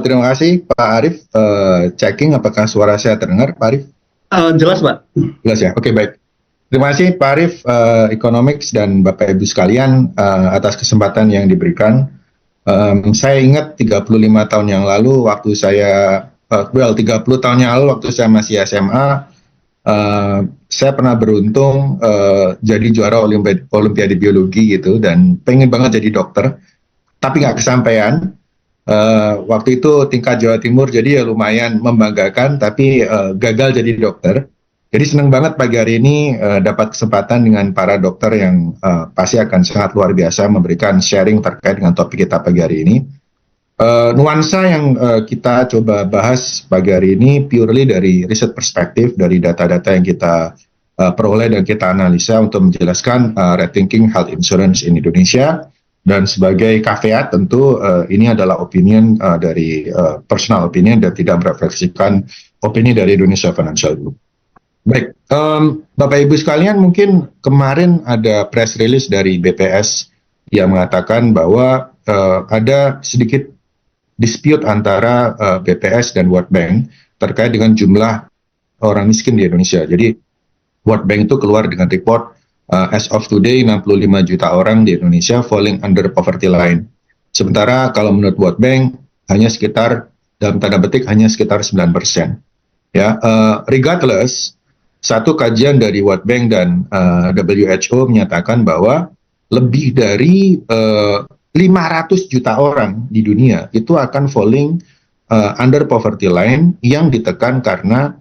Terima kasih Pak Arief. Checking apakah suara saya terdengar, Pak Arief? Jelas, Pak. Jelas ya. Oke, baik. Terima kasih Pak Arief, Economics dan Bapak Ibu sekalian atas kesempatan yang diberikan. Saya ingat 35 tahun yang lalu waktu saya, 30 tahun yang lalu waktu saya masih SMA, saya pernah beruntung jadi juara Olimpiade Biologi gitu dan pengen banget jadi dokter, tapi nggak kesampaian. Waktu itu tingkat Jawa Timur, jadi ya lumayan membanggakan, tapi gagal jadi dokter. Jadi senang banget pagi hari ini dapat kesempatan dengan para dokter yang pasti akan sangat luar biasa memberikan sharing terkait dengan topik kita pagi hari ini. Nuansa yang kita coba bahas pagi hari ini purely dari riset perspektif, dari data-data yang kita peroleh dan kita analisa untuk menjelaskan rethinking health insurance in Indonesia. Dan sebagai caveat tentu ini adalah opinion dari personal opinion dan tidak merefleksikan opini dari Indonesia Financial Group. Baik, Bapak Ibu sekalian, mungkin kemarin ada press release dari BPS yang mengatakan bahwa ada sedikit dispute antara BPS dan World Bank terkait dengan jumlah orang miskin di Indonesia. Jadi World Bank itu keluar dengan report as of today 65 juta orang di Indonesia falling under poverty line. Sementara kalau menurut World Bank hanya sekitar, dalam tanda petik, hanya sekitar 9%. Ya, regardless, satu kajian dari World Bank dan WHO menyatakan bahwa lebih dari 500 juta orang di dunia itu akan falling under poverty line yang ditekan karena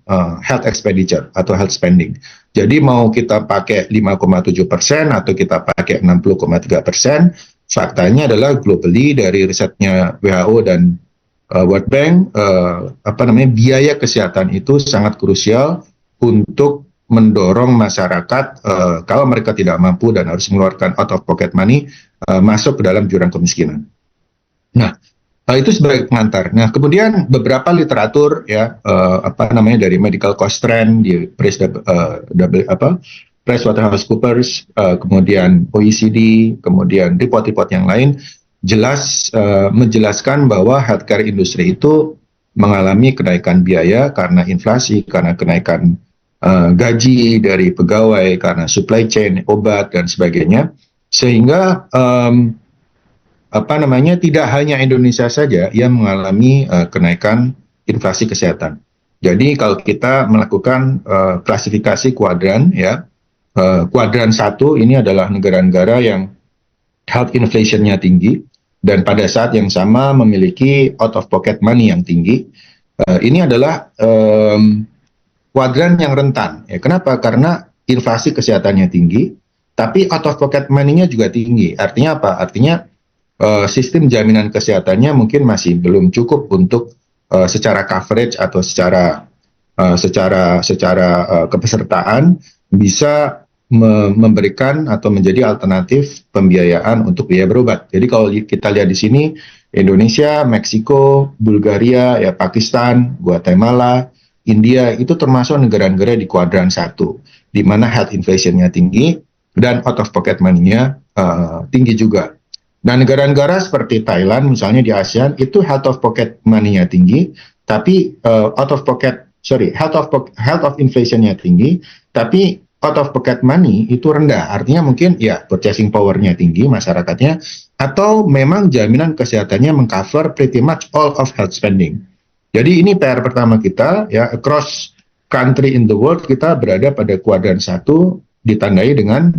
health expenditure atau health spending. Jadi mau kita pakai 5,7% atau kita pakai 60,3%, faktanya adalah globally dari risetnya WHO dan World Bank, biaya kesehatan itu sangat krusial untuk mendorong masyarakat kalau mereka tidak mampu dan harus mengeluarkan out of pocket money masuk ke dalam jurang kemiskinan. Nah, itu sebagai pengantar. Nah, kemudian beberapa literatur ya dari medical cost trend di PricewaterhouseCoopers, kemudian OECD, kemudian report-report yang lain jelas menjelaskan bahwa healthcare industri itu mengalami kenaikan biaya karena inflasi, karena kenaikan gaji dari pegawai, karena supply chain obat dan sebagainya, sehingga tidak hanya Indonesia saja yang mengalami kenaikan inflasi kesehatan. Jadi kalau kita melakukan klasifikasi kuadran, ya, kuadran 1 ini adalah negara-negara yang health inflation-nya tinggi dan pada saat yang sama memiliki out of pocket money yang tinggi. Ini adalah kuadran yang rentan. Ya, kenapa? Karena inflasi kesehatannya tinggi, tapi out of pocket money-nya juga tinggi. Artinya apa? Artinya sistem jaminan kesehatannya mungkin masih belum cukup untuk secara coverage atau secara kepesertaan bisa memberikan atau menjadi alternatif pembiayaan untuk biaya berobat. Jadi kalau kita lihat di sini, Indonesia, Meksiko, Bulgaria, ya Pakistan, Guatemala, India itu termasuk negara-negara di kuadran 1, di mana health inflation-nya tinggi dan out of pocket money-nya tinggi juga. Nah, negara-negara seperti Thailand misalnya di ASEAN itu health of pocket money-nya tinggi, tapi health of inflation-nya tinggi, tapi out of pocket money itu rendah. Artinya mungkin ya purchasing power-nya tinggi masyarakatnya, atau memang jaminan kesehatannya mengcover pretty much all of health spending. Jadi ini PR pertama kita, ya, across country in the world kita berada pada kuadran 1 ditandai dengan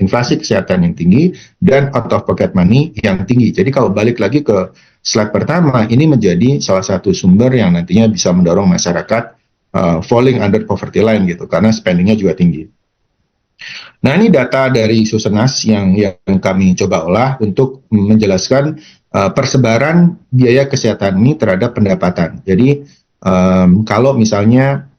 inflasi kesehatan yang tinggi dan out of pocket money yang tinggi. Jadi kalau balik lagi ke slide pertama, ini menjadi salah satu sumber yang nantinya bisa mendorong masyarakat falling under poverty line gitu, karena spendingnya juga tinggi. Nah, ini data dari Susenas yang kami coba olah untuk menjelaskan persebaran biaya kesehatan ini terhadap pendapatan. Jadi kalau misalnya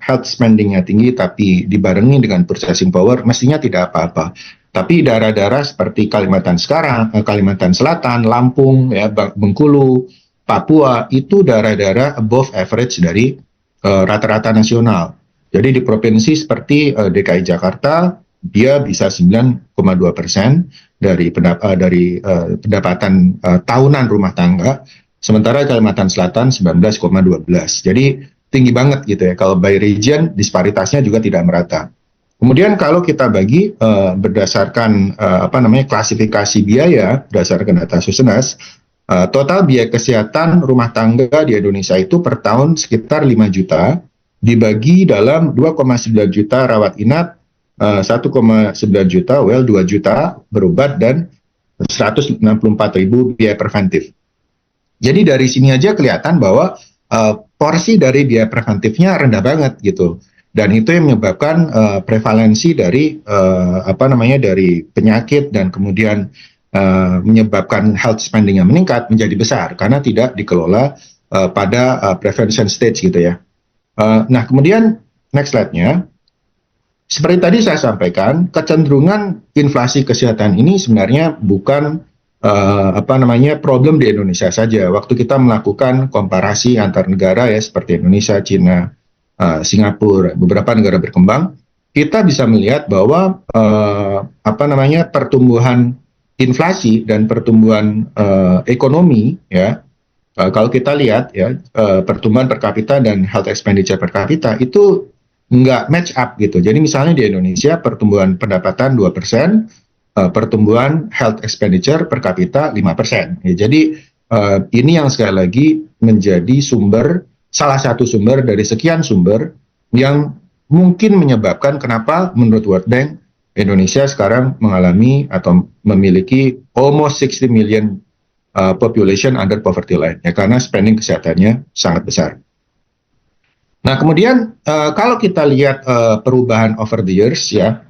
health spending-nya tinggi tapi dibarengi dengan purchasing power, mestinya tidak apa-apa. Tapi daerah-daerah seperti Kalimantan Selatan, Lampung, ya, Bengkulu, Papua itu daerah-daerah above average dari rata-rata nasional. Jadi di provinsi seperti DKI Jakarta dia bisa 9,2% dari pendapatan tahunan rumah tangga. sementara Kalimantan Selatan 19,12. Jadi tinggi banget gitu ya. Kalau by region disparitasnya juga tidak merata. Kemudian kalau kita bagi berdasarkan klasifikasi biaya berdasarkan data Susenas, total biaya kesehatan rumah tangga di Indonesia itu per tahun sekitar 5 juta, dibagi dalam 2,9 juta rawat inap, 1,9 juta, 2 juta berobat, dan 164.000 biaya preventif. Jadi dari sini aja kelihatan bahwa porsi dari biaya preventifnya rendah banget gitu. Dan itu yang menyebabkan prevalensi dari dari penyakit dan kemudian menyebabkan health spending yang meningkat menjadi besar karena tidak dikelola pada prevention stage gitu ya. Nah, kemudian next slide-nya. Seperti tadi saya sampaikan, kecenderungan inflasi kesehatan ini sebenarnya bukan problem di Indonesia saja. Waktu kita melakukan komparasi antar negara ya seperti Indonesia, Cina, Singapura, beberapa negara berkembang, kita bisa melihat bahwa pertumbuhan inflasi dan pertumbuhan ekonomi ya, kalau kita lihat ya, pertumbuhan per kapita dan health expenditure per kapita itu nggak match up gitu. Jadi misalnya di Indonesia pertumbuhan pendapatan 2%, pertumbuhan health expenditure per kapita 5%. Ya, jadi ini yang sekali lagi menjadi salah satu sumber dari sekian sumber yang mungkin menyebabkan kenapa menurut World Bank Indonesia sekarang mengalami atau memiliki almost 60 million population under poverty line, ya, karena spending kesehatannya sangat besar. Nah, kemudian kalau kita lihat perubahan over the years ya,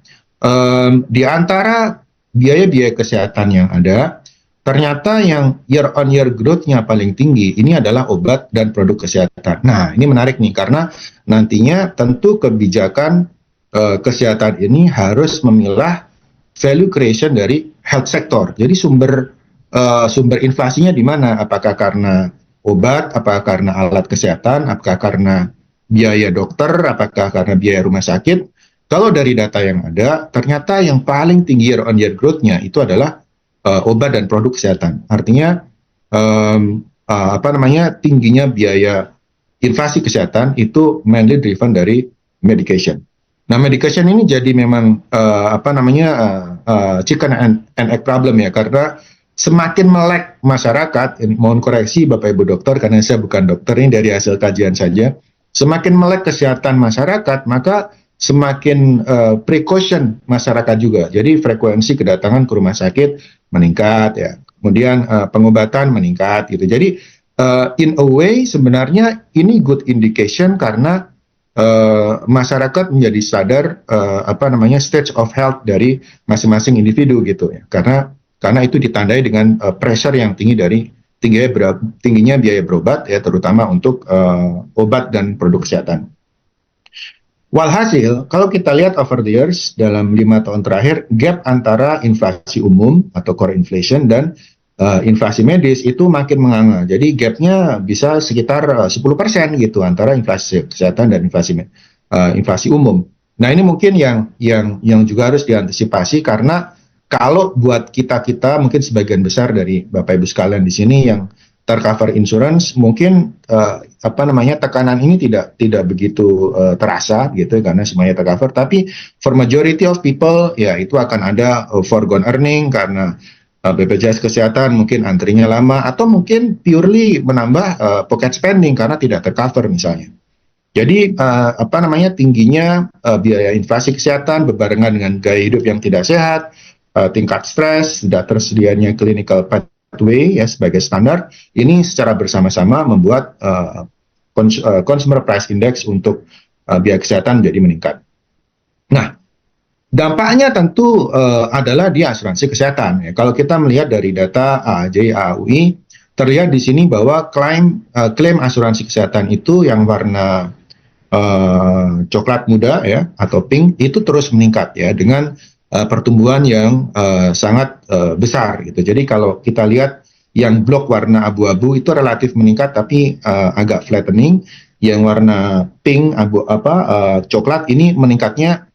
di antara biaya-biaya kesehatan yang ada, ternyata yang year on year growth-nya paling tinggi ini adalah obat dan produk kesehatan. Nah, ini menarik nih karena nantinya tentu kebijakan kesehatan ini harus memilah value creation dari health sector. Jadi sumber inflasinya di mana? Apakah karena obat, apakah karena alat kesehatan, apakah karena biaya dokter, apakah karena biaya rumah sakit? Kalau dari data yang ada, ternyata yang paling tinggi year on year growth-nya itu adalah obat dan produk kesehatan. Artinya tingginya biaya inflasi kesehatan itu mainly driven dari medication. Nah, medication ini jadi memang chicken and egg problem ya, karena semakin melek masyarakat, mohon koreksi Bapak Ibu dokter karena saya bukan dokter, ini dari hasil kajian saja, semakin melek kesehatan masyarakat, maka semakin precaution masyarakat juga. Jadi frekuensi kedatangan ke rumah sakit meningkat ya. Kemudian pengobatan meningkat gitu. Jadi in a way sebenarnya ini good indication karena masyarakat menjadi sadar stage of health dari masing-masing individu gitu ya. Karena itu ditandai dengan pressure yang tinggi dari tingginya biaya berobat ya, terutama untuk obat dan produk kesehatan. Walhasil, kalau kita lihat over the years dalam 5 tahun terakhir, gap antara inflasi umum atau core inflation dan inflasi medis itu makin menganga. Jadi gapnya bisa sekitar 10% gitu antara inflasi kesehatan dan inflasi umum. Nah, ini mungkin yang juga harus diantisipasi karena kalau buat kita mungkin sebagian besar dari Bapak Ibu sekalian di sini yang tercover insurance, mungkin tekanan ini tidak begitu terasa gitu karena semuanya tercover. Tapi for majority of people ya itu akan ada foregone earning karena BPJS Kesehatan mungkin antrinya lama atau mungkin purely menambah pocket spending karena tidak tercover misalnya. Jadi tingginya biaya inflasi kesehatan berbarengan dengan gaya hidup yang tidak sehat, tingkat stres, tidak tersedianya clinical pathway ya sebagai standar, ini secara bersama-sama membuat consumer price index untuk biaya kesehatan jadi meningkat. Nah, dampaknya tentu adalah di asuransi kesehatan. Ya. Kalau kita melihat dari data AAJ, AAUI, terlihat di sini bahwa klaim asuransi kesehatan itu yang warna coklat muda ya atau pink itu terus meningkat ya dengan pertumbuhan yang sangat besar gitu. Jadi kalau kita lihat yang blok warna abu-abu itu relatif meningkat tapi agak flattening. Yang warna pink coklat ini meningkatnya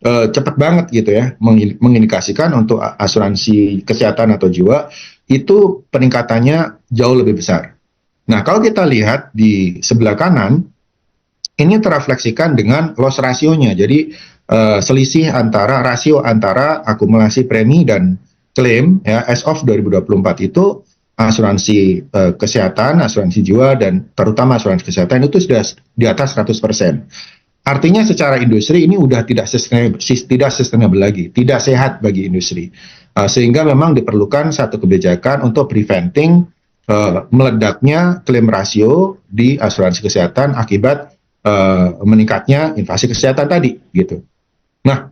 cepat banget gitu ya, mengindikasikan untuk asuransi kesehatan atau jiwa itu peningkatannya jauh lebih besar. Nah, kalau kita lihat di sebelah kanan, ini terrefleksikan dengan loss rasionya. Jadi selisih antara rasio antara akumulasi premi dan klaim ya as of 2024 itu asuransi kesehatan, asuransi jiwa dan terutama asuransi kesehatan itu sudah di atas 100%. Artinya secara industri ini udah tidak sustainable lagi, tidak sehat bagi industri. Sehingga memang diperlukan satu kebijakan untuk preventing meledaknya klaim rasio di asuransi kesehatan akibat meningkatnya inflasi kesehatan tadi gitu. Nah,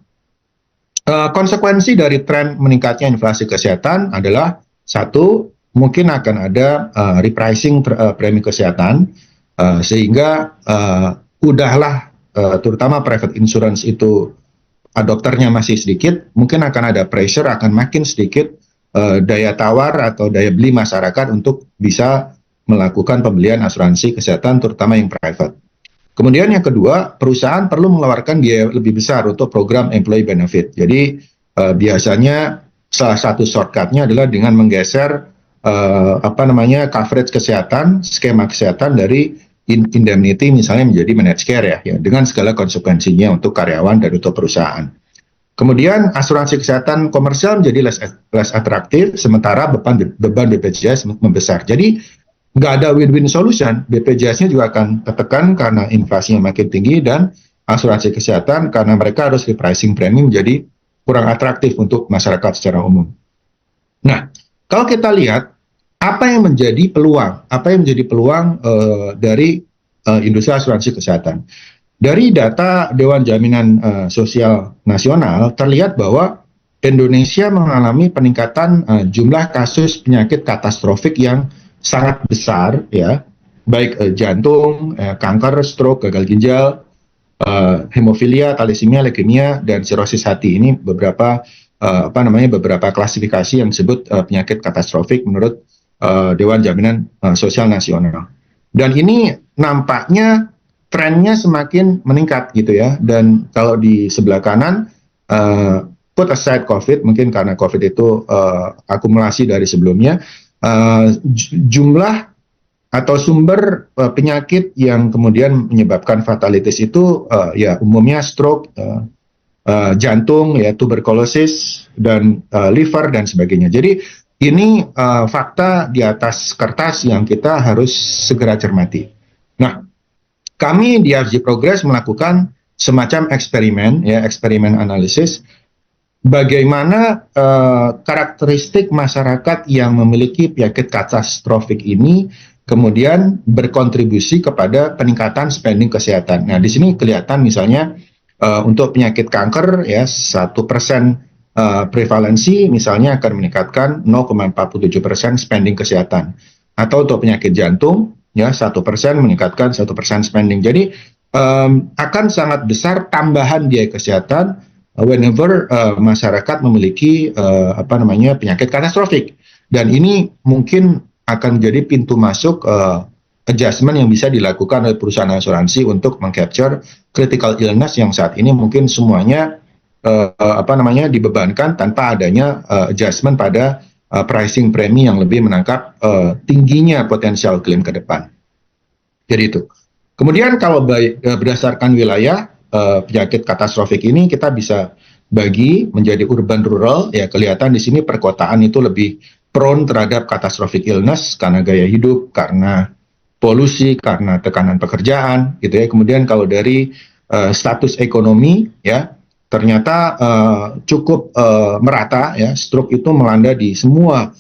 konsekuensi dari tren meningkatnya inflasi kesehatan adalah satu, mungkin akan ada repricing premi kesehatan sehingga udahlah terutama private insurance itu adopternya masih sedikit, mungkin akan ada pressure akan makin sedikit daya tawar atau daya beli masyarakat untuk bisa melakukan pembelian asuransi kesehatan terutama yang private. Kemudian yang kedua, perusahaan perlu mengeluarkan biaya lebih besar untuk program employee benefit. Jadi biasanya salah satu shortcutnya adalah dengan menggeser coverage kesehatan, skema kesehatan dari indemnity misalnya menjadi managed care ya, dengan segala konsekuensinya untuk karyawan dan untuk perusahaan. Kemudian asuransi kesehatan komersial menjadi less atraktif, sementara beban BPJS membesar. Jadi nggak ada win-win solution, BPJS-nya juga akan tertekan karena inflasinya makin tinggi dan asuransi kesehatan karena mereka harus repricing premi menjadi kurang atraktif untuk masyarakat secara umum. Nah, kalau kita lihat apa yang menjadi peluang dari industri asuransi kesehatan. Dari data Dewan Jaminan Sosial Nasional terlihat bahwa Indonesia mengalami peningkatan jumlah kasus penyakit katastrofik yang sangat besar ya, baik jantung, kanker, stroke, gagal ginjal, hemofilia, thalassemia, leukemia dan sirosis hati. Ini beberapa beberapa klasifikasi yang disebut penyakit katastrofik menurut Dewan Jaminan Sosial Nasional. Dan ini nampaknya trennya semakin meningkat gitu ya. Dan kalau di sebelah kanan put aside COVID, mungkin karena COVID itu akumulasi dari sebelumnya, jumlah atau sumber penyakit yang kemudian menyebabkan fatalitas itu ya umumnya stroke, jantung, ya tuberkulosis dan liver dan sebagainya. Jadi ini fakta di atas kertas yang kita harus segera cermati. Nah, kami di FG Progress melakukan semacam eksperimen analisis bagaimana karakteristik masyarakat yang memiliki penyakit katastrofik ini kemudian berkontribusi kepada peningkatan spending kesehatan. Nah, di sini kelihatan misalnya untuk penyakit kanker ya 1% prevalensi misalnya akan meningkatkan 0,47% spending kesehatan. Atau untuk penyakit jantung ya 1% meningkatkan 1% spending. Jadi akan sangat besar tambahan biaya kesehatan whenever masyarakat memiliki penyakit katastrofik, dan ini mungkin akan menjadi pintu masuk adjustment yang bisa dilakukan oleh perusahaan asuransi untuk mengcapture critical illness yang saat ini mungkin semuanya dibebankan tanpa adanya adjustment pada pricing premi yang lebih menangkap tingginya potensial klaim ke depan. Jadi itu. Kemudian kalau berdasarkan wilayah penyakit katastrofik ini kita bisa bagi menjadi urban rural, ya kelihatan di sini perkotaan itu lebih prone terhadap catastrophic illness karena gaya hidup, karena polusi, karena tekanan pekerjaan gitu ya. Kemudian kalau dari status ekonomi ya ternyata cukup merata ya, stroke itu melanda di semua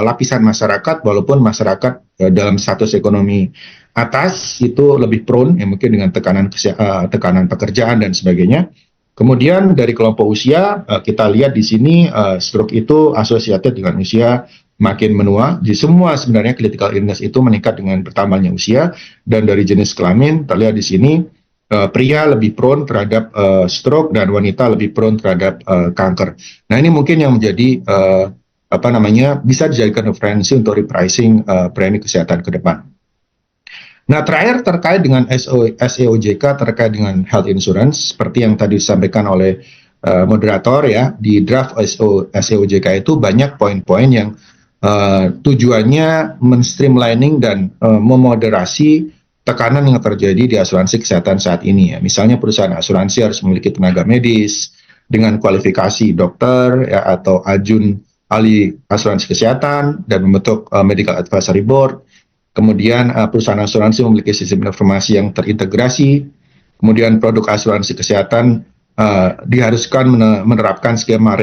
lapisan masyarakat, walaupun masyarakat dalam status ekonomi atas itu lebih prone ya mungkin dengan tekanan pekerjaan dan sebagainya. Kemudian dari kelompok usia kita lihat di sini stroke itu associated dengan usia makin menua. Di semua sebenarnya critical illness itu meningkat dengan bertambahnya usia, dan dari jenis kelamin terlihat di sini pria lebih prone terhadap stroke dan wanita lebih prone terhadap kanker. Nah, ini mungkin yang menjadi bisa dijadikan referensi untuk repricing premi kesehatan ke depan. Nah, terakhir terkait dengan SEOJK terkait dengan health insurance, seperti yang tadi disampaikan oleh moderator ya, di draft SEOJK itu banyak poin-poin yang tujuannya men-streamlining dan memoderasi tekanan yang terjadi di asuransi kesehatan saat ini ya. Misalnya perusahaan asuransi harus memiliki tenaga medis dengan kualifikasi dokter ya, atau ajun ahli asuransi kesehatan dan membentuk medical advisory board. Kemudian perusahaan asuransi memiliki sistem informasi yang terintegrasi. Kemudian produk asuransi kesehatan diharuskan menerapkan skema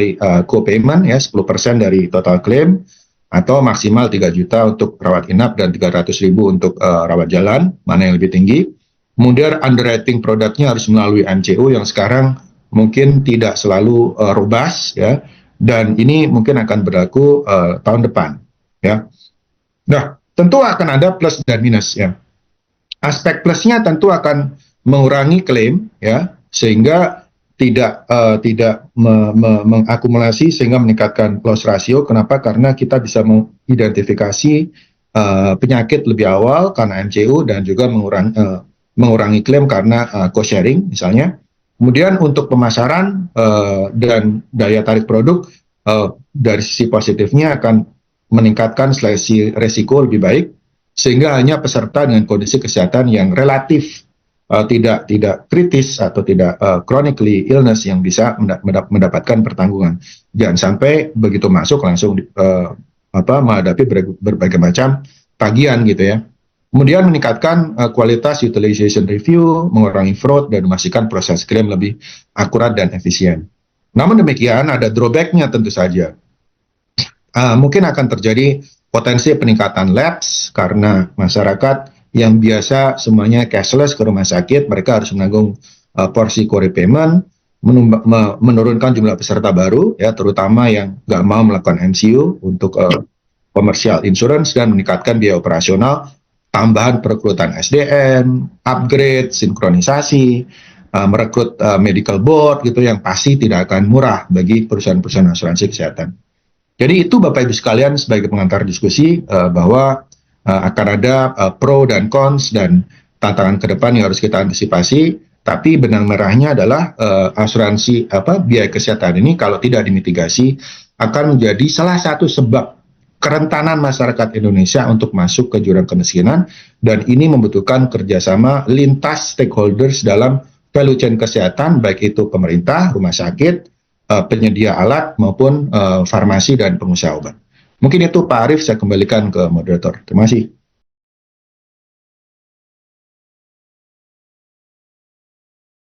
co-payment ya 10% dari total klaim atau maksimal 3 juta untuk rawat inap dan 300.000 untuk rawat jalan, mana yang lebih tinggi. Kemudian underwriting produknya harus melalui MCO yang sekarang mungkin tidak selalu robust ya, dan ini mungkin akan berlaku tahun depan ya. Nah, tentu akan ada plus dan minus ya. Aspek plusnya tentu akan mengurangi klaim ya, sehingga tidak mengakumulasi sehingga meningkatkan loss ratio. Kenapa? Karena kita bisa mengidentifikasi penyakit lebih awal karena MCU dan juga mengurangi klaim karena cost sharing misalnya. Kemudian untuk pemasaran dan daya tarik produk dari sisi positifnya akan meningkatkan seleksi resiko lebih baik sehingga hanya peserta dengan kondisi kesehatan yang relatif tidak kritis atau tidak chronically illness yang bisa mendapatkan pertanggungan. Jangan sampai begitu masuk langsung menghadapi berbagai macam tagihan gitu ya. Kemudian meningkatkan kualitas utilization review, mengurangi fraud dan memastikan proses klaim lebih akurat dan efisien. Namun demikian ada drawback-nya tentu saja. Mungkin akan terjadi potensi peningkatan lapse karena masyarakat yang biasa semuanya cashless ke rumah sakit, mereka harus menanggung porsi co-repayment, menurunkan jumlah peserta baru, ya terutama yang nggak mau melakukan MCU untuk commercial insurance dan meningkatkan biaya operasional, tambahan perekrutan SDM, upgrade, sinkronisasi, merekrut medical board gitu yang pasti tidak akan murah bagi perusahaan-perusahaan asuransi kesehatan. Jadi itu Bapak Ibu sekalian sebagai pengantar diskusi bahwa akan ada pro dan cons dan tantangan ke depan yang harus kita antisipasi. Tapi benang merahnya adalah asuransi biaya kesehatan ini kalau tidak dimitigasi akan menjadi salah satu sebab kerentanan masyarakat Indonesia untuk masuk ke jurang kemiskinan, dan ini membutuhkan kerjasama lintas stakeholders dalam value chain kesehatan, baik itu pemerintah, rumah sakit, penyedia alat maupun farmasi dan pengusaha obat. Mungkin itu Pak Arief, saya kembalikan ke moderator. Terima kasih.